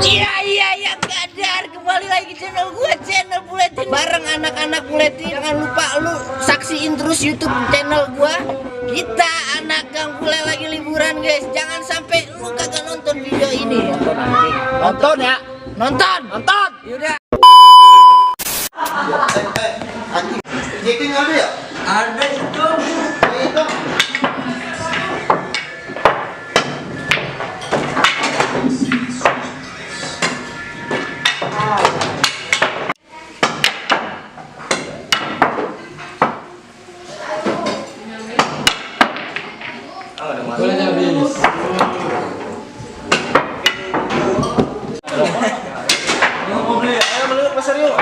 Iya Gadar, kembali lagi channel gue, channel Buletin bareng anak-anak Buletin. Jangan lupa lu saksiin terus YouTube channel gue. Kita anak Gang Bule lagi liburan guys. Jangan sampai lu kagak nonton video ini. Nonton ya, nonton. Yaudah. Jeking ada ya? Ada itu. Itu. Boleh habis. Mau beli? Ayo beli ke pasar yuk.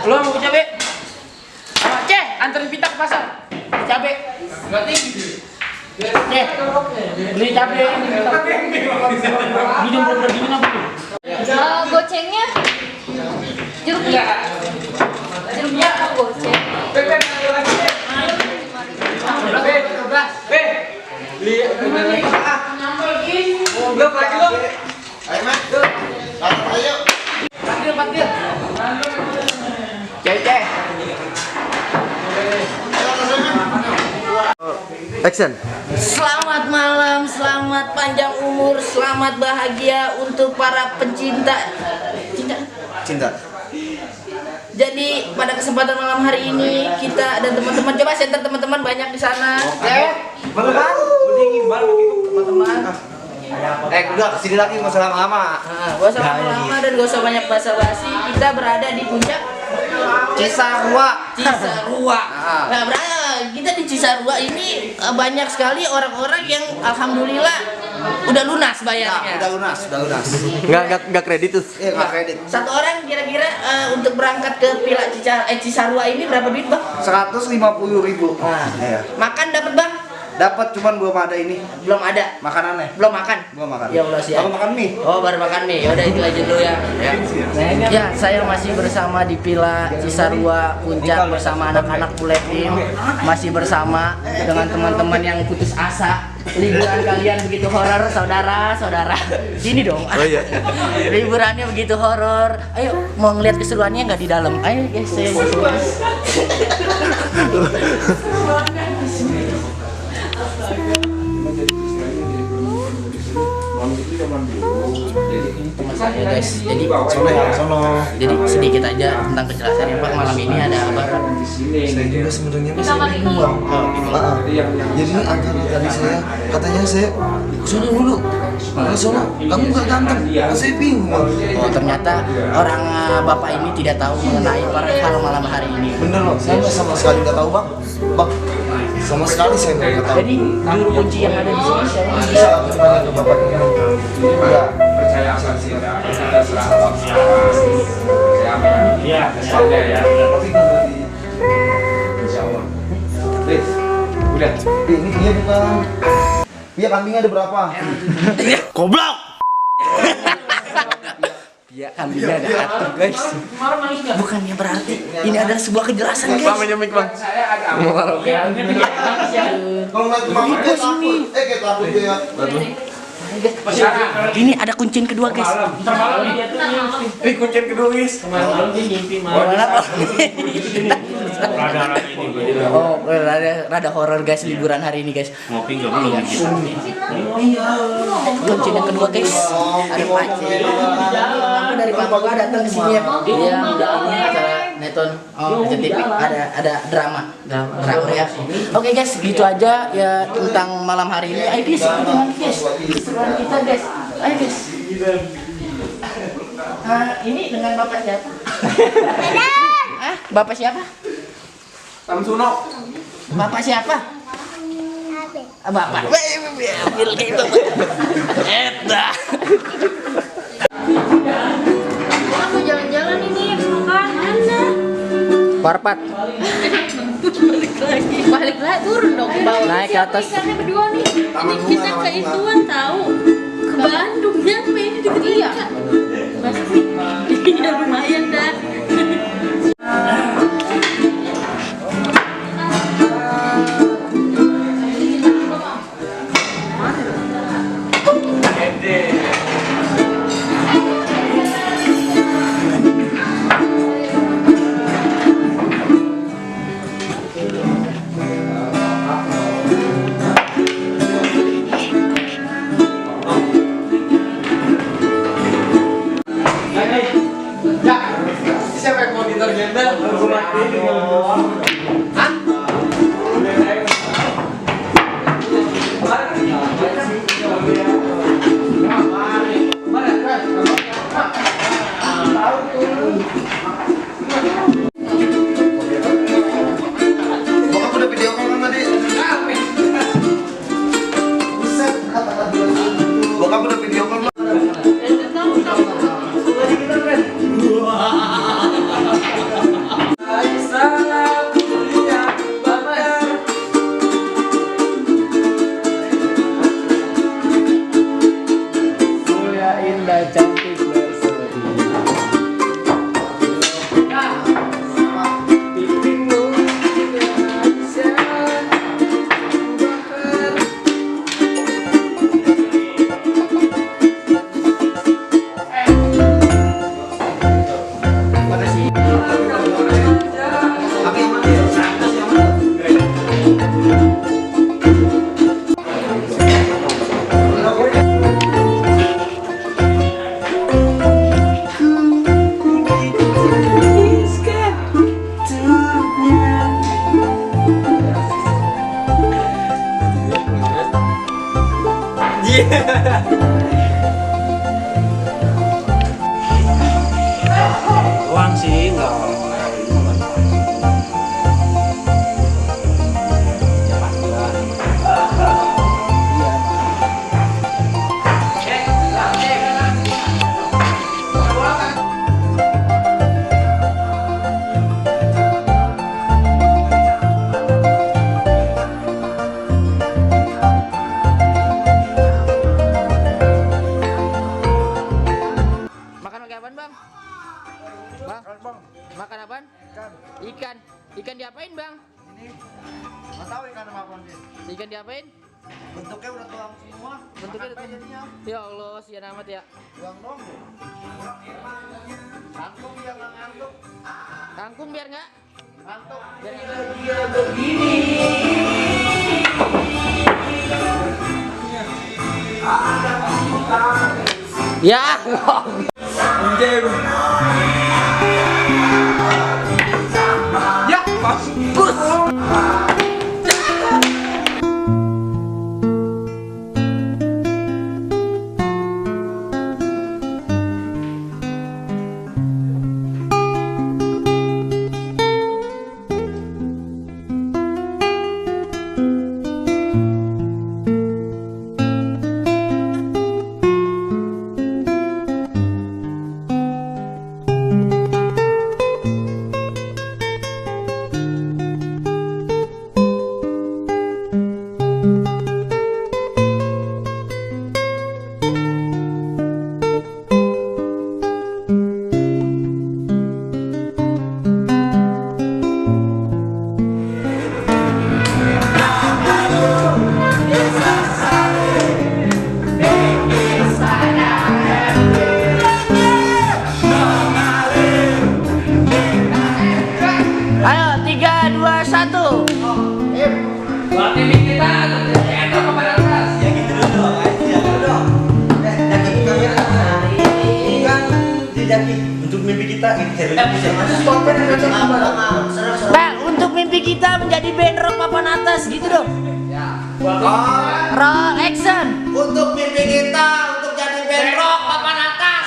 Lo mau cabe? Ceh, anterin pita ke pasar. Cabe. Berarti Ceh, beli cabe ini. Minum belum berdingin apa tuh? Gocengnya jeruknya apa goceng? Action. Selamat malam, selamat panjang umur, selamat bahagia untuk para pencinta Cinta. Jadi pada kesempatan malam hari ini kita dan teman-teman, coba center teman-teman banyak di sana. Teman-teman. Udah kesini lagi nggak usah lama-lama. Gak usah lama-lama dan gak usah banyak basa-basi. Kita berada di puncak Cisarua. Nah, berada kita di Cisarua ini banyak sekali orang-orang yang alhamdulillah udah lunas bayarnya. Udah lunas. Enggak kredit tuh. Nggak kredit. Satu orang kira-kira untuk berangkat ke Villa Cisarua ini berapa duit bang? 150.000. Nah, Iya. makan dapat bang? Dapat cuman belum ada ini Belum ada. makanannya. Belum makan? Belum makan. Ya Allah siap. Baru makan mie. Oh baru makan mie. Yaudah itu aja dulu ya. Ya saya masih bersama di Villa Cisarua Puncak bersama anak-anak Buletin. Masih bersama dengan teman-teman yang putus asa. Liburan kalian begitu horor, saudara. Gini dong. Oh iya. Liburannya begitu horor. Ayo mau ngeliat keseruannya nggak di dalam? Ayo guys, saya masuk. Teman saya guys, jadi sedikit aja tentang kejelasannya Pak. Malam ini ada apa Pak? Saya juga sebenarnya masih bingung. Jadi agar tadi saya katanya saya sono dulu. Sono, kamu nggak ganteng. Saya bingung. Oh ternyata orang bapak ini tidak tahu mengenai hal malam hari ini. Bener loh, saya sama sekali nggak tahu bang. Sama sekali saya nggak tahu. Jadi juru kunci yang ada di sini siapa? Bisa tanya ke bapak ini. Ya. Percaya akan kita serah siapa ya ada ya insyaallah udah Ini dia bukan. Iya kambingnya ada berapa? Goblok. Ya kambingnya ada atur guys. Bukannya berarti ini adalah sebuah kejelasan guys. Bang nyemik bang. saya ada Kalau nggak cuma Bos ini. kayak takut ya. Ini ada kuncin kedua guys. Kuncen kedua guys. Oh, rada horor guys liburan hari ini guys. ngopi nggak belum Kuncin yang kedua guys. Ada Pace. Aku dari Papua datang ke sini ya. Dia ini acara Neton. Oh, TV ada drama ya. Oke guys, gitu aja ya tentang malam hari ini. Ayo guys, guys. Keseruan kita guys. Ayo guys. Ini dengan bapak siapa? Bapak siapa? Samsuno. Bapak siapa? Bapak. Aku jalan-jalan ini makan mana? Parpat. Balik lagi turun dong ke bawah. Naik ke atas. Karena berdua nih. Ini kita ke ituan tahu. Ke Bandung nyampe ini deket iya. Masa sih? Iya lumayan dah. janda cantik berseri. Pipimu bisa bakar. Uang sih enggak. Makan pakai apaan, Bang? Bang? Makan apaan? Ikan. Ikan diapain, Bang? Nggak tahu ikan apa sih. Ikan diapain? Bentuknya udah tulang semua. Bentuknya Makan aja jadinya. Ya Allah, sian amat ya. Tulang dong. Kangkung biar nggak ngantuk. Kangkung biar nggak? Ngantuk. Biar nggak. Ya. Ya, mampus. Ayo, 3, 2, 1. Buat tim kita untuk ke atas. Ya gitu dulu. Jangan dong. Jaki kamera. Kan Jaki untuk mimpi kita gitu. Bang, untuk mimpi kita menjadi band rock papan atas gitu dong. Roll action. Untuk mimpi kita untuk jadi band rock papan atas.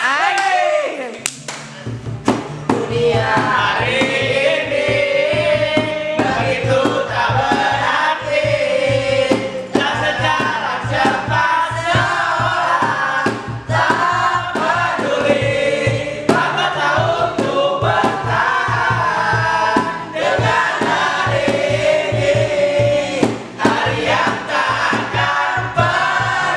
Dunia hari ini begitu tak berarti, dan secara cepat seorang tak peduli berapa tahun ku bertahan dengan hari ini, hari yang tak akan pernah.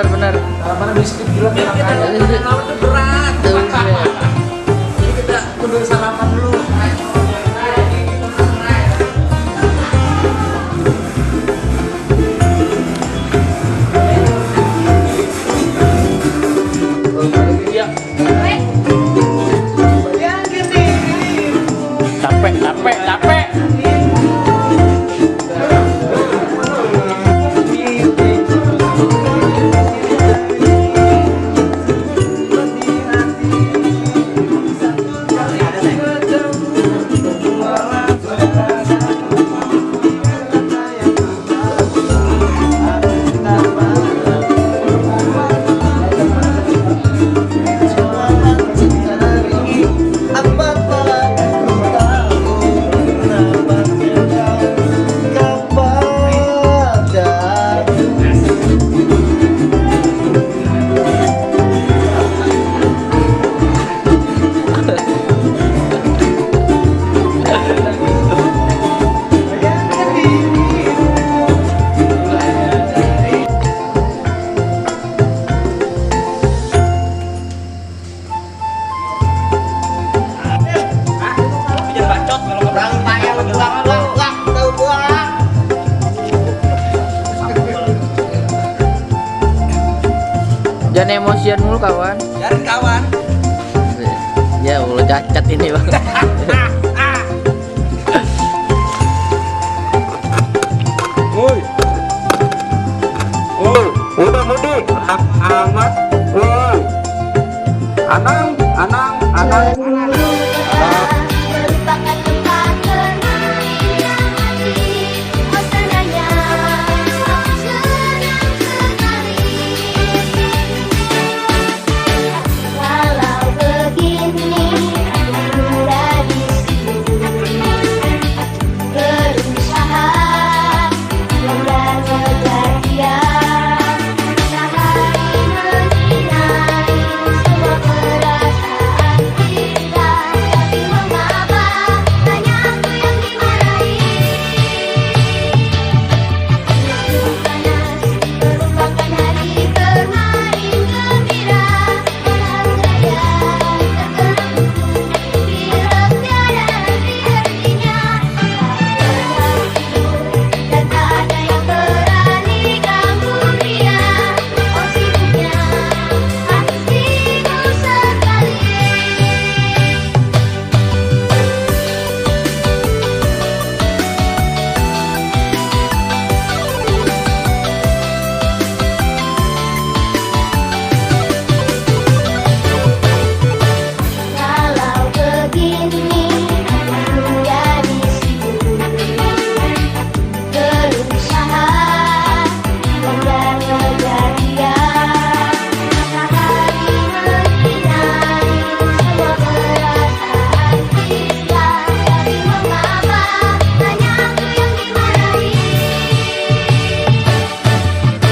benar. Mana biskuit gila enak aja. Sarapan tuh berat. Jadi kita kudu sarapan dulu. Capek. Jangan emosian mulu kawan. Jangan kawan. Ya Allah cacat ini bang. Woi. Udah mudik. Amat. Woi. Anang. Merupakan tempat bermain yang asik, suasananya senang sekali. Kalau begini udah di sini, berusaha dan kejadian, matahari menyinari semua perasaan kita. Tapi mengapa hanya aku yang dimarahi? Musuh panas merupakan hari bermain gembira, malam raya tertentu bila tiada henti-hentinya. Dan tak ada yang berani ganggu dia. Oh sibuknya, aku sibuk sekali. Kalau begini udah disibuk, berusaha dan kejadian, matahari menyinari semua perasaan kita. Tapi mengapa hanya aku yang dimarahi?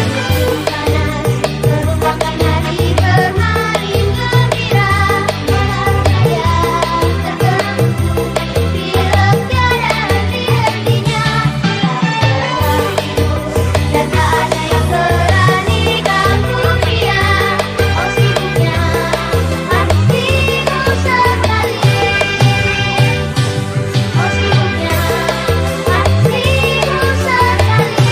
Musuh panas merupakan hari bermain gembira, malam raya tertentu bila tiada henti-hentinya. Dan tak ada yang berani ganggu dia. Oh sibuknya, aku sibuk sekali. Oh sibuknya, aku sibuk sekali.